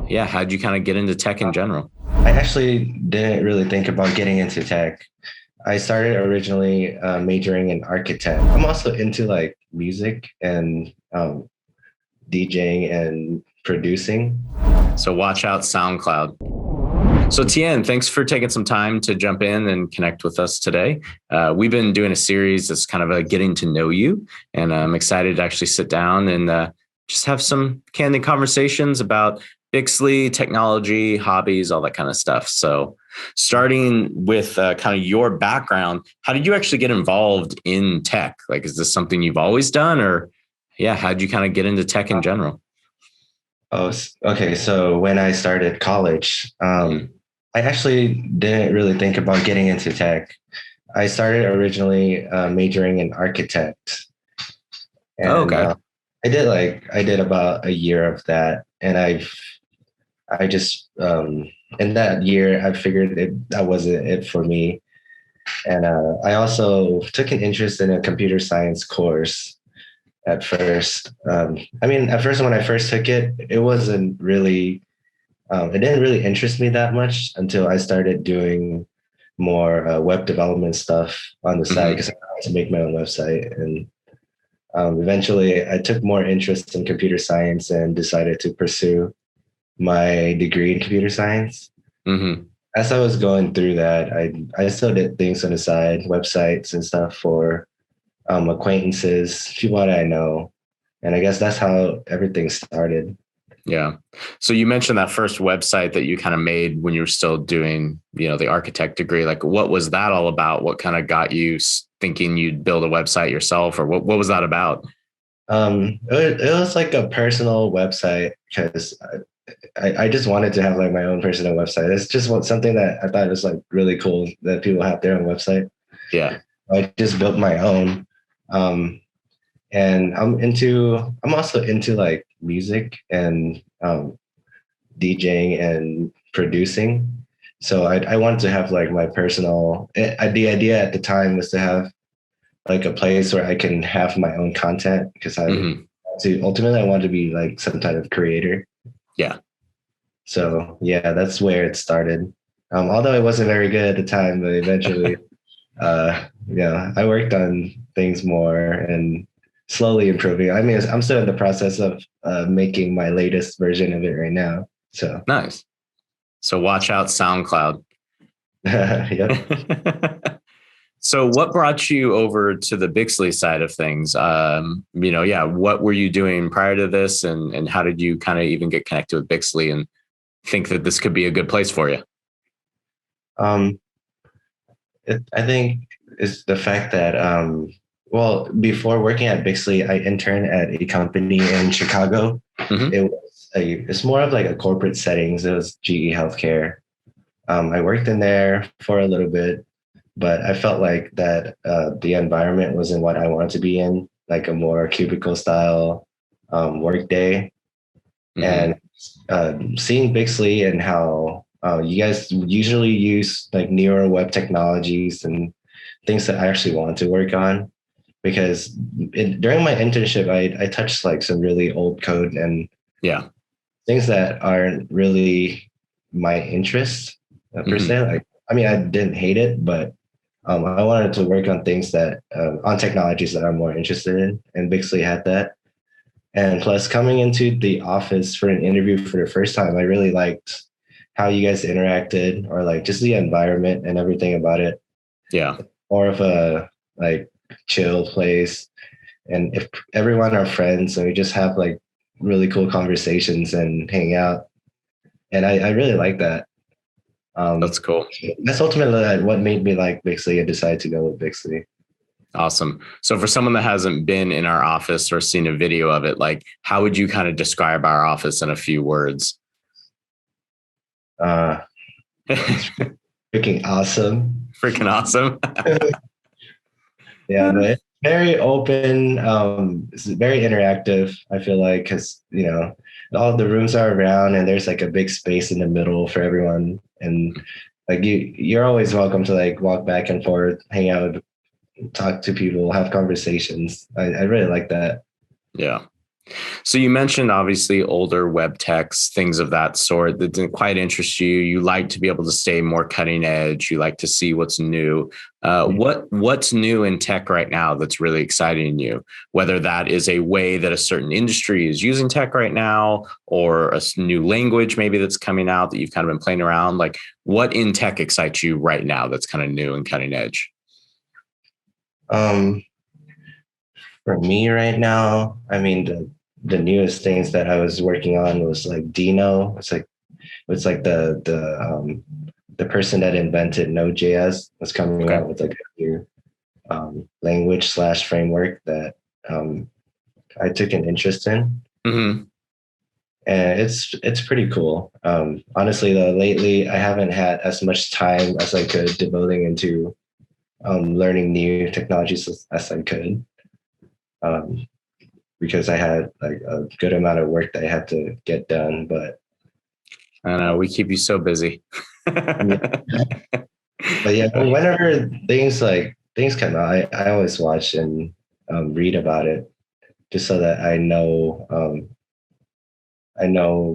Yeah, how'd you kind of get into tech in general? I actually didn't really think about getting into tech. I started originally majoring in architect. I'm also into like music and DJing and producing. So watch out SoundCloud. So Tien, thanks for taking some time to jump in and connect with us today. We've been doing a series that's kind of a getting to know you, and I'm excited to actually sit down and just have some candid conversations about Bixley, technology, hobbies, all that kind of stuff. So starting with kind of your background, how did you actually get involved in tech? Like, is this something you've always done, or yeah, how did you kind of get into tech in general? Okay. So when I started college, Mhm. I actually didn't really think about getting into tech. I started originally majoring in architect, Oh, and okay. I did about a year of that, and I just in that year I figured that wasn't it for me, and I also took an interest in a computer science course at first. At first when I first took it, it wasn't really it didn't really interest me that much until I started doing more web development stuff on the side Hmm. because I wanted to make my own website. And eventually, I took more interest in computer science and decided to pursue my degree in computer science. Hmm. As I was going through that, I still did things on the side, websites and stuff for acquaintances, people that I know, and I guess that's how everything started. Yeah. So you mentioned that first website that you kind of made when you were still doing, the architect degree. Like, what was that all about? What kind of got you thinking you'd build a website yourself, or what was that about? It was like a personal website because I just wanted to have like my own personal website. It's just something that I thought was like really cool that people have their own website. Yeah. I just built my own. Um, and I'm also into like music and DJing and producing. So I wanted to have like my personal, the idea at the time was to have like a place where I can have my own content because Hmm. ultimately I want to be like some type of creator. Yeah. So yeah, that's where it started. Although it wasn't very good at the time, but eventually, I worked on things more and slowly improving. I mean, I'm still in the process of making my latest version of it right now. So Nice. So watch out SoundCloud. yep. So what brought you over to the Bixley side of things? Yeah, what were you doing prior to this, and how did you kind of even get connected with Bixley and think that this could be a good place for you? Um, I think it's the fact that well, before working at Bixley, I interned at a company in Chicago. Hmm. It's more of like a corporate settings. It was GE Healthcare. I worked in there for a little bit, but I felt like that the environment wasn't what I wanted to be in, like a more cubicle style work day. Hmm. And seeing Bixley and how you guys usually use like newer web technologies and things that I actually want to work on. Because during my internship, I touched like some really old code and Yeah. things that aren't really my interest per Hmm. se. Like, I mean, I didn't hate it, but I wanted to work on things that on technologies that I'm more interested in, and Bixley had that. And plus, coming into the office for an interview for the first time, I really liked how you guys interacted, or like just the environment and everything about it. Yeah. More of a like chill place, and if everyone are friends, and we just have like really cool conversations and hang out. And I really like that. That's Um, cool. that's ultimately like what made me like Bixley and decide to go with Bixley. Awesome. So for someone that hasn't been in our office or seen a video of it, like how would you kind of describe our office in a few words? Uh, it's freaking awesome. Freaking awesome. Yeah, but it's very open. It's very interactive. I feel like because all the rooms are around, and there's like a big space in the middle for everyone, and like you're always welcome to like walk back and forth, hang out, talk to people, have conversations. I really like that. Yeah. So you mentioned obviously older web techs, things of that sort that didn't quite interest you. You like to be able to stay more cutting edge. You like to see what's new. What's new in tech right now that's really exciting you? Whether that is a way that a certain industry is using tech right now, or a new language maybe that's coming out that you've kind of been playing around. Like, what in tech excites you right now that's kind of new and cutting edge? Um, for me right now, I mean the newest things that I was working on was like Dino. It's like the person that invented Node.js was coming Okay. out with like a new language slash framework that I took an interest in. Mm-hmm. And it's pretty cool. Honestly, though, lately I haven't had as much time as I could devoting into learning new technologies as I could, because I had like a good amount of work that I had to get done. But I know we keep you so busy. yeah, but yeah, whenever things come out, I always watch and read about it just so that I know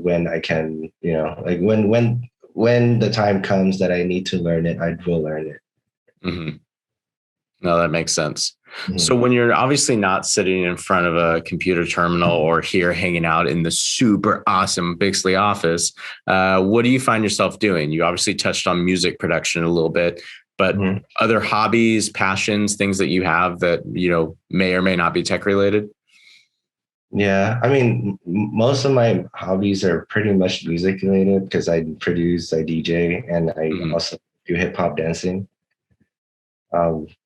when I can, like when the time comes that I need to learn it, I will learn it. Mm-hmm. No, that makes sense. So Mhm. when you're obviously not sitting in front of a computer terminal or here hanging out in the super awesome Bixby office, what do you find yourself doing? You obviously touched on music production a little bit, but Mhm. other hobbies, passions, things that you have that, may or may not be tech related? Yeah, I mean, most of my hobbies are pretty much music related because I produce, I DJ, and I Mhm. also do hip hop dancing.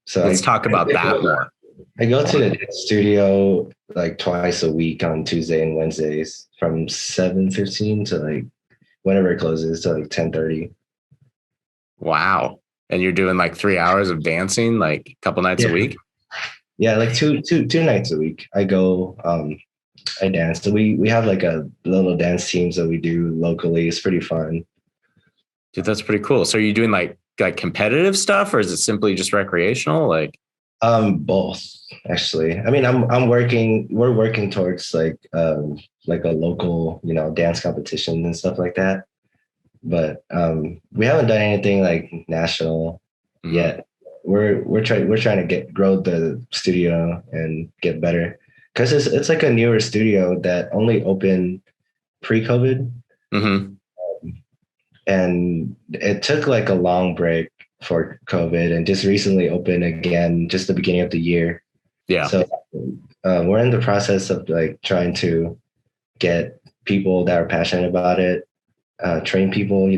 So Let's talk about that more. I go to the studio like twice a week on Tuesday and Wednesdays from 7:15 to like whenever it closes to like 10:30. Wow. And you're doing like 3 hours of dancing, like a couple nights a Yeah. week? Yeah, like two nights a week. I go I dance. So we have like a little dance teams that we do locally. It's pretty fun. Dude, that's pretty cool. So are you doing like competitive stuff or is it simply just recreational? Like, Both actually. I mean, we're working towards like a local, dance competition and stuff like that. But we haven't done anything like national mhm. yet. We're trying to grow the studio and get better because it's like a newer studio that only opened pre-COVID, Mm-hmm. and it took like a long break for COVID and just recently opened again just the beginning of the year. Yeah. So we're in the process of like trying to get people that are passionate about it, train people,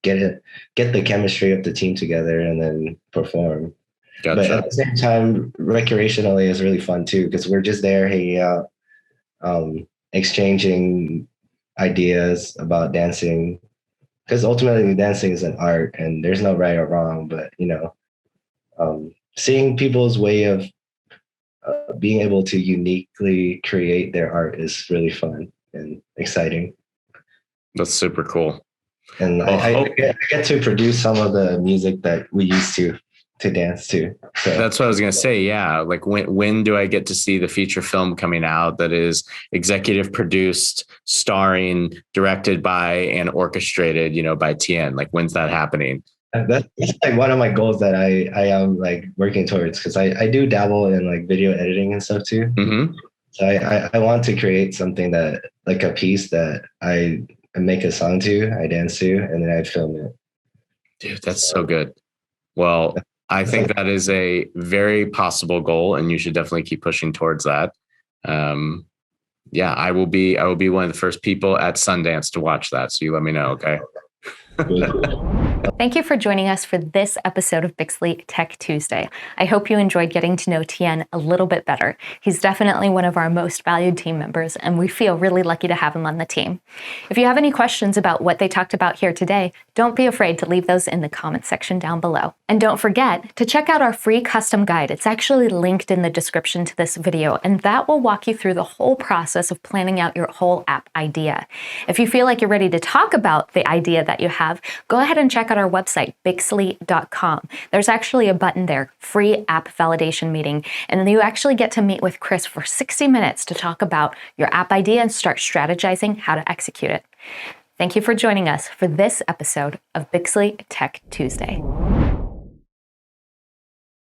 get the chemistry of the team together and then perform. But at Gotcha. the same time, recreationally is really fun too because we're just there hanging out, exchanging ideas about dancing. Because ultimately, dancing is an art, and there's no right or wrong. But seeing people's way of being able to uniquely create their art is really fun and exciting. That's super cool. And Well, I get to produce some of the music that we used to dance to. So that's what I was gonna say. Yeah, like when do I get to see the feature film coming out that is executive produced, starring, directed by, and orchestrated, by Thien? Like when's that happening? that's like one of my goals that I am like working towards because I do dabble in like video editing and stuff too. Mm-hmm. So I want to create something that like a piece that I make a song to, I dance to, and then I film it. Dude, that's so So good. Well, I it's like think that is a very possible goal, and you should definitely keep pushing towards that. Um, yeah, I will be one of the first people at Sundance to watch that. So you let me know, okay? Thank you for joining us for this episode of Bixby Tech Tuesday. I hope you enjoyed getting to know Thien a little bit better. He's definitely one of our most valued team members, and we feel really lucky to have him on the team. If you have any questions about what they talked about here today, don't be afraid to leave those in the comment section down below. And don't forget to check out our free custom guide. It's actually linked in the description to this video, and that will walk you through the whole process of planning out your whole app idea. If you feel like you're ready to talk about the idea that you have have, go ahead and check out our website, bixly.com. There's actually a button there, free app validation meeting, and you actually get to meet with Chris for 60 minutes to talk about your app idea and start strategizing how to execute it. Thank you for joining us for this episode of Bixby Tech Tuesday.